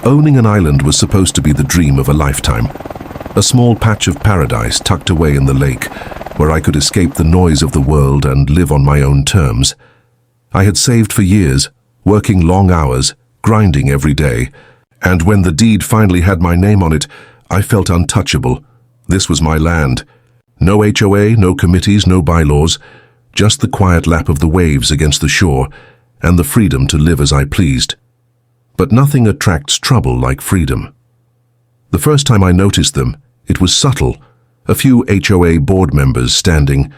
Owning an island was supposed to be the dream of a lifetime. A small patch of paradise tucked away in the lake, where I could escape the noise of the world and live on my own terms. I had saved for years, working long hours, grinding every day, and when the deed finally had my name on it, I felt untouchable. This was my land. No HOA, no committees, no bylaws, just the quiet lap of the waves against the shore, and the freedom to live as I pleased. But nothing attracts trouble like freedom. The first time I noticed them, it was subtle. A few HOA board members standing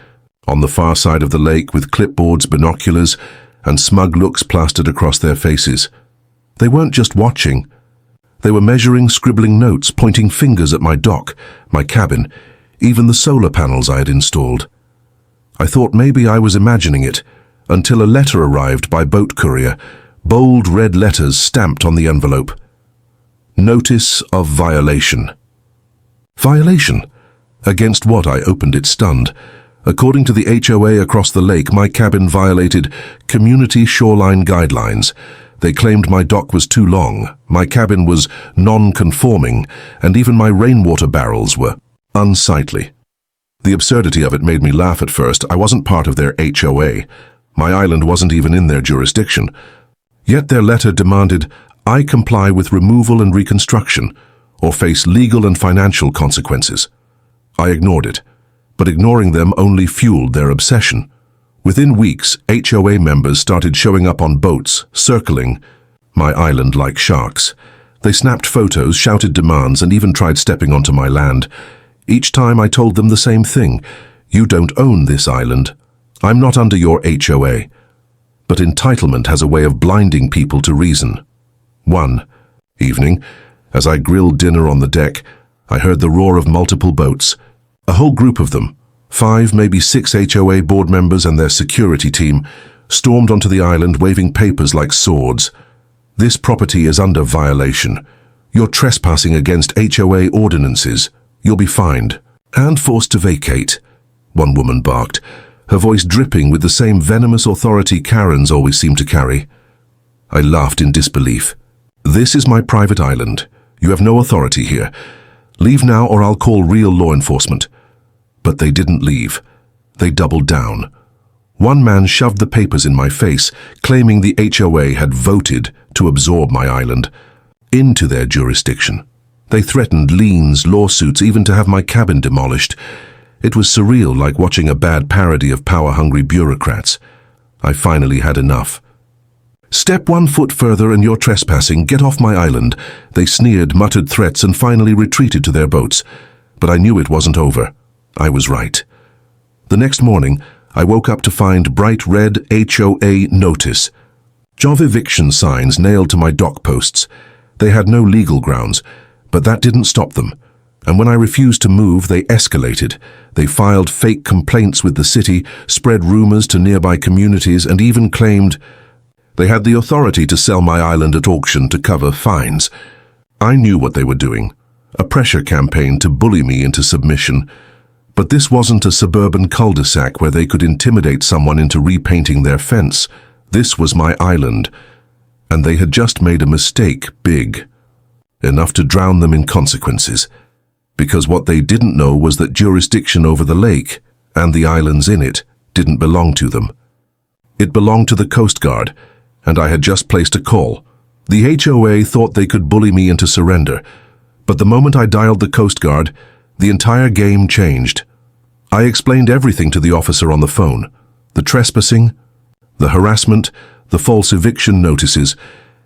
on the far side of the lake with clipboards, binoculars, and smug looks plastered across their faces. They weren't just watching. They were measuring, scribbling notes, pointing fingers at my dock, my cabin, even the solar panels I had installed. I thought maybe I was imagining it, until a letter arrived by boat courier, bold red letters stamped on the envelope. Notice of violation. Violation? Against what? I opened it stunned. According to the HOA across the lake, my cabin violated community shoreline guidelines. They claimed my dock was too long, my cabin was non-conforming, and even my rainwater barrels were unsightly. The absurdity of it made me laugh at first. I wasn't part of their HOA. My island wasn't even in their jurisdiction. Yet their letter demanded I comply with removal and reconstruction, or face legal and financial consequences. I ignored it, but ignoring them only fueled their obsession. Within weeks, HOA members started showing up on boats, circling my island like sharks. They snapped photos, shouted demands, and even tried stepping onto my land. Each time I told them the same thing: you don't own this island. I'm not under your HOA. But entitlement has a way of blinding people to reason. One evening, as I grilled dinner on the deck, I heard the roar of multiple boats. A whole group of them, 5, maybe 6 HOA board members and their security team, stormed onto the island waving papers like swords. This property is under violation. You're trespassing against HOA ordinances. You'll be fined and forced to vacate, one woman barked, her voice dripping with the same venomous authority Karens always seem to carry. I laughed in disbelief. This is my private island. You have no authority here. Leave now or I'll call real law enforcement. But they didn't leave. They doubled down. One man shoved the papers in my face, claiming the HOA had voted to absorb my island into their jurisdiction. They threatened liens, lawsuits, even to have my cabin demolished. It was surreal, like watching a bad parody of power-hungry bureaucrats. I finally had enough. Step 1 foot further and you're trespassing. Get off my island. They sneered, muttered threats, and finally retreated to their boats. But I knew it wasn't over. I was right. The next morning, I woke up to find bright red HOA notice. Job eviction signs nailed to my dock posts. They had no legal grounds, but that didn't stop them. And when I refused to move, they escalated. They filed fake complaints with the city, spread rumors to nearby communities, and even claimed they had the authority to sell my island at auction to cover fines. I knew what they were doing, a pressure campaign to bully me into submission. But this wasn't a suburban cul-de-sac where they could intimidate someone into repainting their fence. This was my island, and they had just made a mistake big, enough to drown them in consequences. Because what they didn't know was that jurisdiction over the lake, and the islands in it, didn't belong to them. It belonged to the Coast Guard, and I had just placed a call. The HOA thought they could bully me into surrender, but the moment I dialed the Coast Guard, the entire game changed. I explained everything to the officer on the phone: the trespassing, the harassment, the false eviction notices,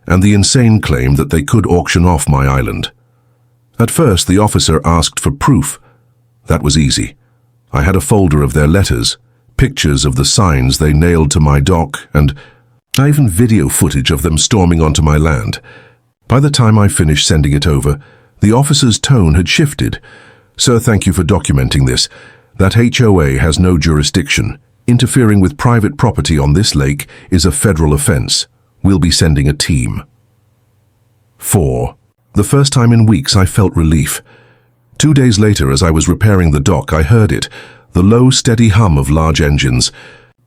and the insane claim that they could auction off my island. At first, the officer asked for proof. That was easy. I had a folder of their letters, pictures of the signs they nailed to my dock, and even video footage of them storming onto my land. By the time I finished sending it over, the officer's tone had shifted. "Sir, thank you for documenting this. That HOA has no jurisdiction. Interfering with private property on this lake is a federal offense. We'll be sending a team." 4. The first time in weeks I felt relief. 2 days later, as I was repairing the dock, I heard it, the low, steady hum of large engines.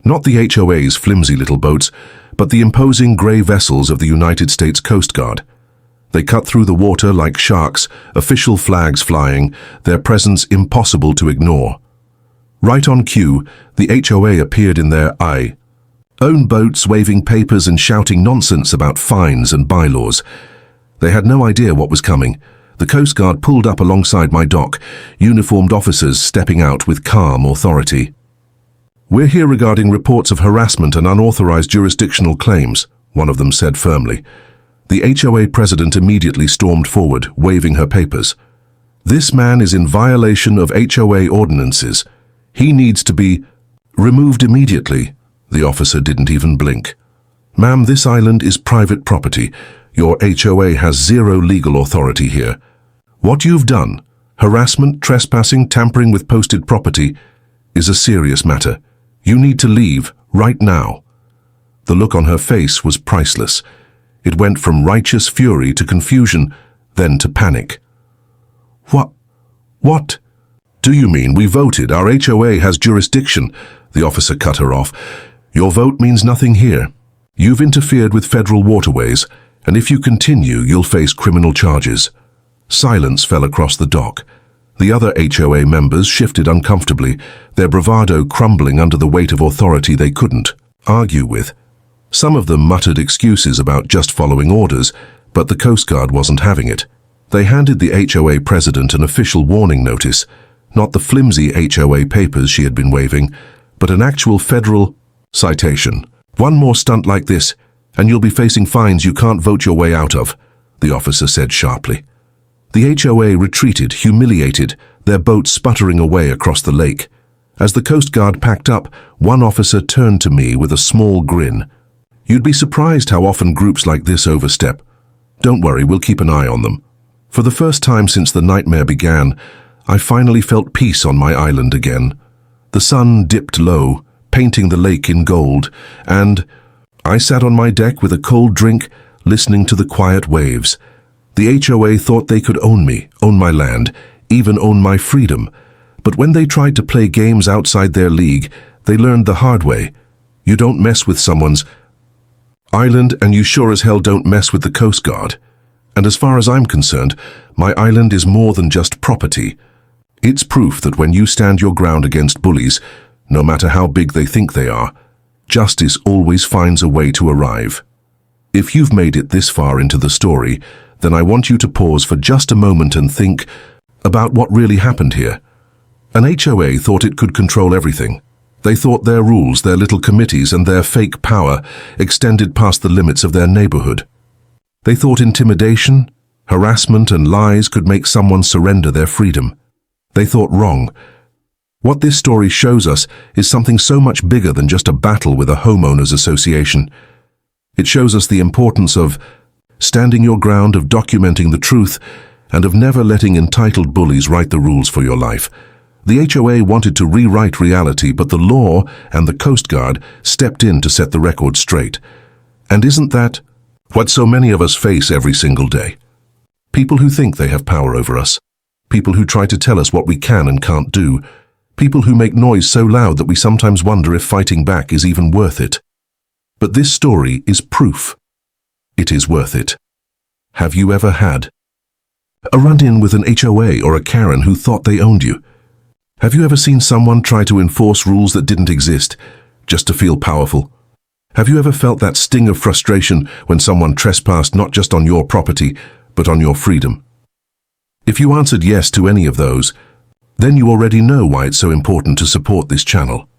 Not the HOA's flimsy little boats, but the imposing grey vessels of the United States Coast Guard. They cut through the water like sharks, official flags flying, their presence impossible to ignore. Right on cue, the HOA appeared in their own boats, waving papers and shouting nonsense about fines and bylaws. They had no idea what was coming. The Coast Guard pulled up alongside my dock, uniformed officers stepping out with calm authority. "We're here regarding reports of harassment and unauthorized jurisdictional claims," one of them said firmly. The HOA president immediately stormed forward, waving her papers. "This man is in violation of HOA ordinances. He needs to be removed immediately." The officer didn't even blink. "Ma'am, this island is private property. Your HOA has zero legal authority here. What you've done, harassment, trespassing, tampering with posted property, is a serious matter. You need to leave right now." The look on her face was priceless. It went from righteous fury to confusion, then to panic. What? Do you mean we voted? Our HOA has jurisdiction." The officer cut her off. "Your vote means nothing here. You've interfered with federal waterways, and if you continue, you'll face criminal charges." Silence fell across the dock. The other HOA members shifted uncomfortably, their bravado crumbling under the weight of authority they couldn't argue with. Some of them muttered excuses about just following orders, but the Coast Guard wasn't having it. They handed the HOA president an official warning notice, not the flimsy HOA papers she had been waving, but an actual federal citation. "One more stunt like this, and you'll be facing fines you can't vote your way out of," the officer said sharply. The HOA retreated, humiliated, their boat sputtering away across the lake. As the Coast Guard packed up, one officer turned to me with a small grin. "You'd be surprised how often groups like this overstep. Don't worry, we'll keep an eye on them." For the first time since the nightmare began, I finally felt peace on my island again. The sun dipped low, painting the lake in gold, and I sat on my deck with a cold drink, listening to the quiet waves. The HOA thought they could own me, own my land, even own my freedom. But when they tried to play games outside their league, they learned the hard way. You don't mess with someone's island, and you sure as hell don't mess with the Coast Guard. And as far as I'm concerned, my island is more than just property. It's proof that when you stand your ground against bullies, no matter how big they think they are, justice always finds a way to arrive. If you've made it this far into the story, then I want you to pause for just a moment and think about what really happened here. An HOA thought it could control everything. They thought their rules, their little committees, and their fake power extended past the limits of their neighborhood. They thought intimidation, harassment, and lies could make someone surrender their freedom. They thought wrong. What this story shows us is something so much bigger than just a battle with a homeowners association. It shows us the importance of standing your ground, of documenting the truth, and of never letting entitled bullies write the rules for your life. The HOA wanted to rewrite reality, but the law and the Coast Guard stepped in to set the record straight. And isn't that what so many of us face every single day? People who think they have power over us. People who try to tell us what we can and can't do. People who make noise so loud that we sometimes wonder if fighting back is even worth it. But this story is proof. It is worth it. Have you ever had a run-in with an HOA or a Karen who thought they owned you? Have you ever seen someone try to enforce rules that didn't exist, just to feel powerful? Have you ever felt that sting of frustration when someone trespassed not just on your property, but on your freedom? If you answered yes to any of those, then you already know why it's so important to support this channel.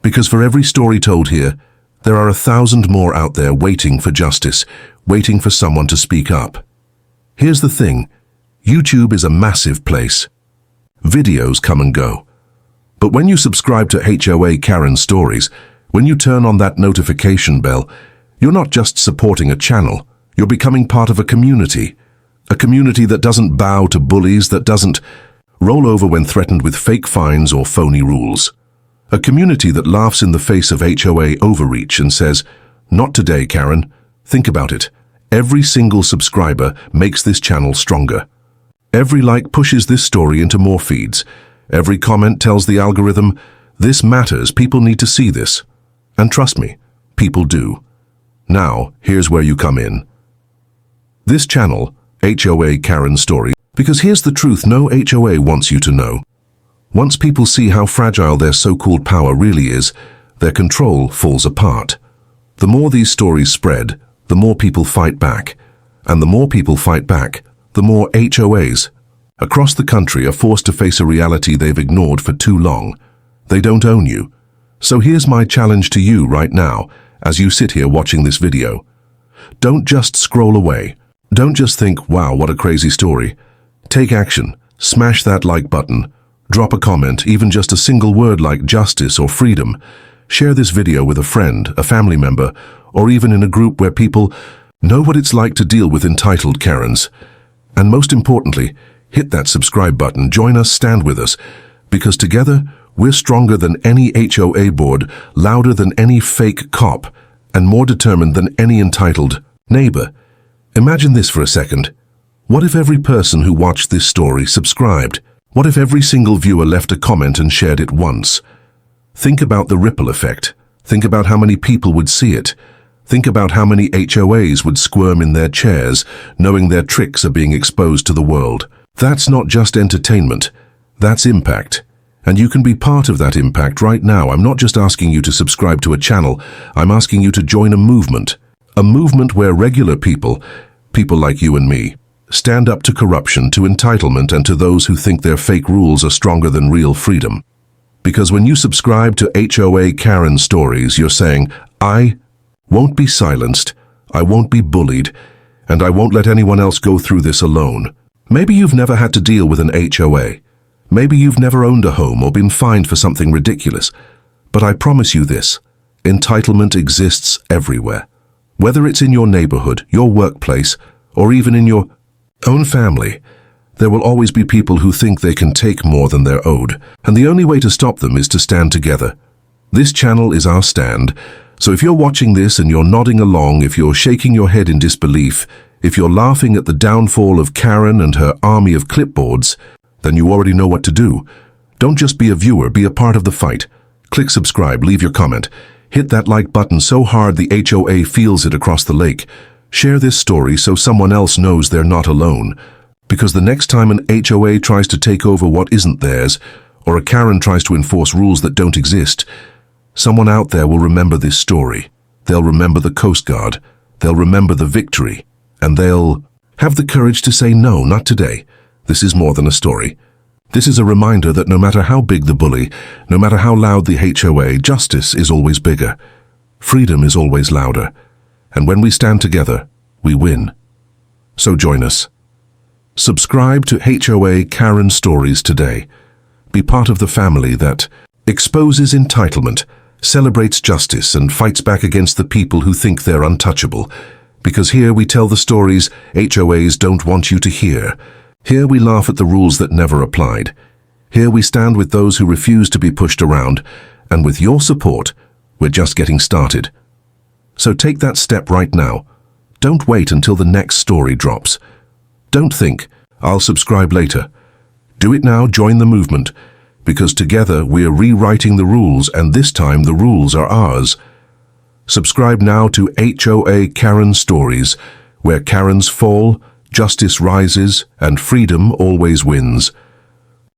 Because for every story told here, there are 1,000 more out there waiting for justice, waiting for someone to speak up. Here's the thing, YouTube is a massive place. Videos come and go. But when you subscribe to HOA Karen Stories, when you turn on that notification bell, you're not just supporting a channel, you're becoming part of a community that doesn't bow to bullies, that doesn't roll over when threatened with fake fines or phony rules. A community that laughs in the face of HOA overreach and says, "Not today, Karen. Think about it. Every single subscriber makes this channel stronger. Every like pushes this story into more feeds. Every comment tells the algorithm, this matters, people need to see this." And trust me, people do. Now, here's where you come in. This channel HOA Karen Stories. Because here's the truth no HOA wants you to know. Once people see how fragile their so-called power really is, their control falls apart. The more these stories spread, the more people fight back. And the more people fight back, the more HOAs across the country are forced to face a reality they've ignored for too long. They don't own you. So here's my challenge to you right now, as you sit here watching this video. Don't just scroll away. Don't just think, wow, what a crazy story. Take action. Smash that like button. Drop a comment, even just a single word like justice or freedom. Share this video with a friend, a family member, or even in a group where people know what it's like to deal with entitled Karens. And most importantly, hit that subscribe button. Join us, stand with us, because together we're stronger than any HOA board, louder than any fake cop, and more determined than any entitled neighbor. Imagine this for a second. What if every person who watched this story subscribed? What if every single viewer left a comment and shared it once? Think about the ripple effect. Think about how many people would see it. Think about how many HOAs would squirm in their chairs, knowing their tricks are being exposed to the world. That's not just entertainment. That's impact. And you can be part of that impact right now. I'm not just asking you to subscribe to a channel. I'm asking you to join a movement. A movement where regular people like you and me, stand up to corruption, to entitlement, and to those who think their fake rules are stronger than real freedom. Because when you subscribe to HOA Karen Stories, you're saying, I won't be silenced, I won't be bullied, and I won't let anyone else go through this alone. Maybe you've never had to deal with an HOA. Maybe you've never owned a home or been fined for something ridiculous. But I promise you this, entitlement exists everywhere. Whether it's in your neighborhood, your workplace, or even in your own family, there will always be people who think they can take more than they're owed. And the only way to stop them is to stand together. This channel is our stand. So if you're watching this and you're nodding along, if you're shaking your head in disbelief, if you're laughing at the downfall of Karen and her army of clipboards, then you already know what to do. Don't just be a viewer, be a part of the fight. Click subscribe, leave your comment. Hit that like button so hard the HOA feels it across the lake. Share this story so someone else knows they're not alone. Because the next time an HOA tries to take over what isn't theirs, or a Karen tries to enforce rules that don't exist, someone out there will remember this story. They'll remember the Coast Guard. They'll remember the victory. And they'll have the courage to say no, not today. This is more than a story. This is a reminder that no matter how big the bully, no matter how loud the HOA, justice is always bigger. Freedom is always louder. And when we stand together, we win. So join us. Subscribe to HOA Karen Stories today. Be part of the family that exposes entitlement, celebrates justice, and fights back against the people who think they're untouchable. Because here we tell the stories HOAs don't want you to hear. Here we laugh at the rules that never applied. Here we stand with those who refuse to be pushed around, and with your support, we're just getting started. So take that step right now. Don't wait until the next story drops. Don't think, I'll subscribe later. Do it now, join the movement, because together we're rewriting the rules, and this time the rules are ours. Subscribe now to HOA Karen Stories, where Karens fall, justice rises, and freedom always wins.